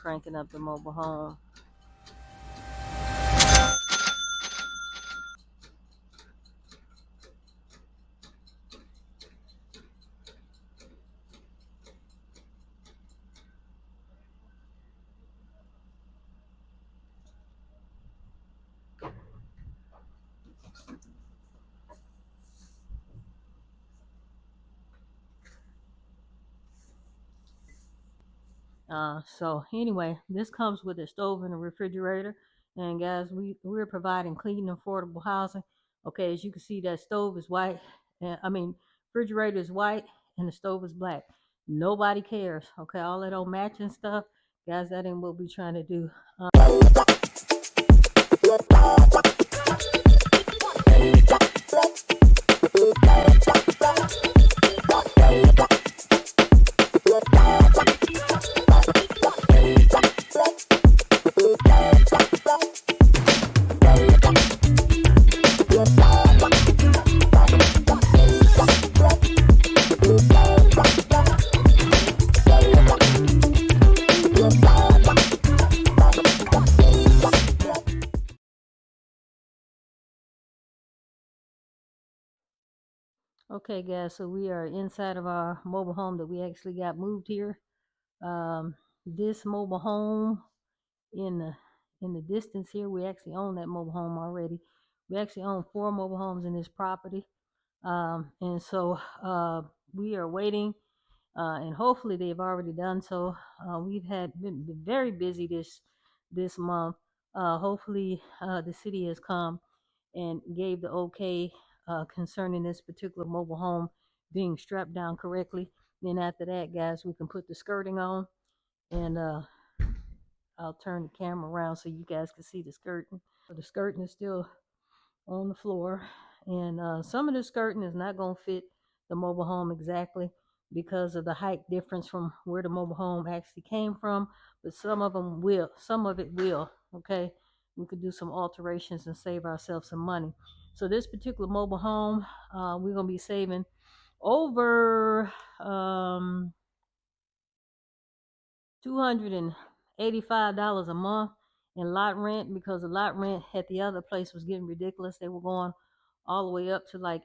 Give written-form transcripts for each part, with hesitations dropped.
cranking up the mobile home. So anyway, this comes with a stove and a refrigerator. And guys, we're providing clean, affordable housing. Okay, as you can see, that stove is white. Refrigerator is white and the stove is black. Nobody cares. Okay, all that old matching stuff, guys, that ain't what we're trying to do. Okay, guys, so we are inside of our mobile home that we actually got moved here. This mobile home in the distance here, we actually own that mobile home already. We actually own 4 mobile homes in this property. And so we are waiting, and hopefully they've already done so. We've been very busy this month. Hopefully the city has come and gave the okay concerning this particular mobile home being strapped down correctly. Then after that, guys, we can put the skirting on, and I'll turn the camera around so you guys can see the skirting. So the skirting is still on the floor, and some of the skirting is not going to fit the mobile home exactly because of the height difference from where the mobile home actually came from, but some of it will. Okay, we could do some alterations and save ourselves some money. So this particular mobile home, we're going to be saving over $285 a month in lot rent, because the lot rent at the other place was getting ridiculous. They were going all the way up to like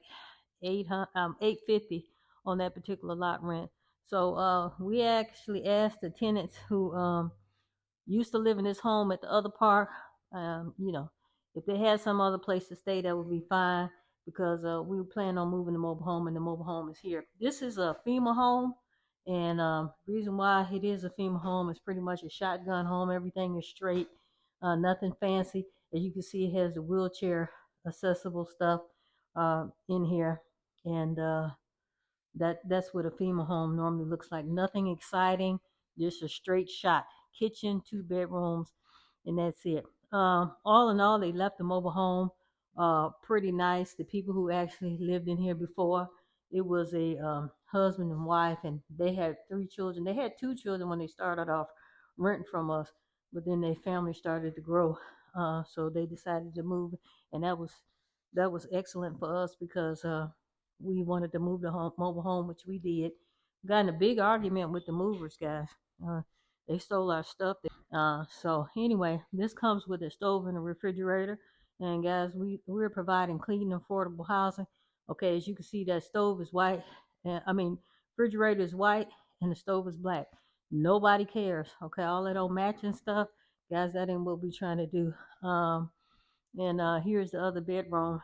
850 on that particular lot rent. So we actually asked the tenants who used to live in this home at the other park, if they had some other place to stay, that would be fine, because we were planning on moving the mobile home, and the mobile home is here. This is a FEMA home, and reason why it is a FEMA home is pretty much a shotgun home. Everything is straight, nothing fancy. As you can see, it has the wheelchair accessible stuff in here, and that's what a FEMA home normally looks like. Nothing exciting, just a straight shot. Kitchen, 2 bedrooms, and that's it. All in all, they left the mobile home pretty nice. The people who actually lived in here before, it was a husband and wife, and they had 3 children. They had 2 children when they started off renting from us, but then their family started to grow, so they decided to move, and that was excellent for us, because we wanted to move the mobile home, which we did. Got in a big argument with the movers, guys. They stole our stuff. So anyway, this comes with a stove and a refrigerator. And guys, we're providing clean, affordable housing. Okay, as you can see, that stove is white. Refrigerator is white and the stove is black. Nobody cares. Okay, all that old matching stuff, guys, that ain't what we're trying to do. And here's the other bedroom.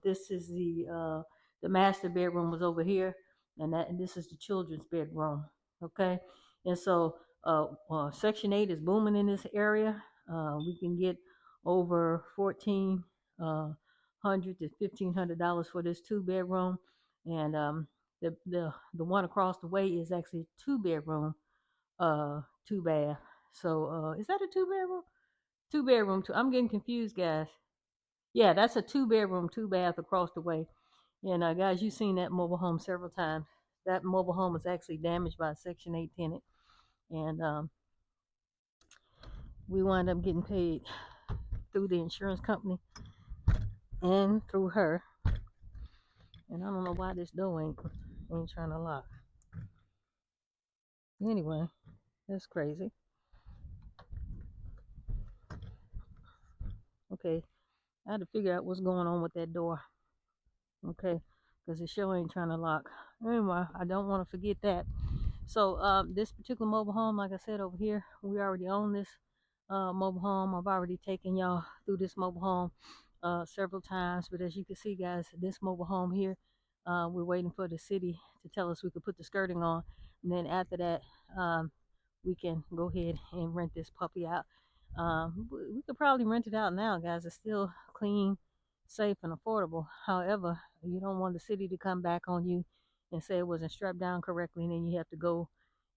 This is the master bedroom was over here, and this is the children's bedroom. Okay, and so Section 8 is booming in this area. We can get over $1,400 to $1,500 for this 2-bedroom, and the one across the way is actually 2-bedroom, 2-bath. So is that a 2-bedroom? 2-bedroom. I'm getting confused, guys. Yeah, that's a 2-bedroom, 2-bath across the way. And guys, you've seen that mobile home several times. That mobile home was actually damaged by a Section 8 tenant, and we wound up getting paid through the insurance company and through her. And I don't know why this door ain't trying to lock. Anyway, that's crazy. Okay, I had to figure out what's going on with that door. Okay, because it sure ain't trying to lock. Anyway, I don't want to forget that. So this particular mobile home, like I said over here, we already own this mobile home. I've already taken y'all through this mobile home several times, but as you can see, guys, this mobile home here, we're waiting for the city to tell us we could put the skirting on, and then after that, we can go ahead and rent this puppy out. We could probably rent it out now, guys. It's still clean, safe, and affordable. However, you don't want the city to come back on you and say it wasn't strapped down correctly, and then you have to go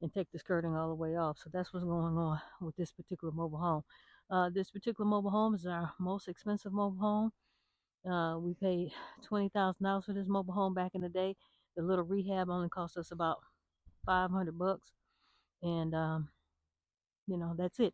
and take the skirting all the way off. So that's what's going on with this particular mobile home. This particular mobile home is our most expensive mobile home. We paid $20,000 for this mobile home back in the day. The little rehab only cost us about $500, and that's it.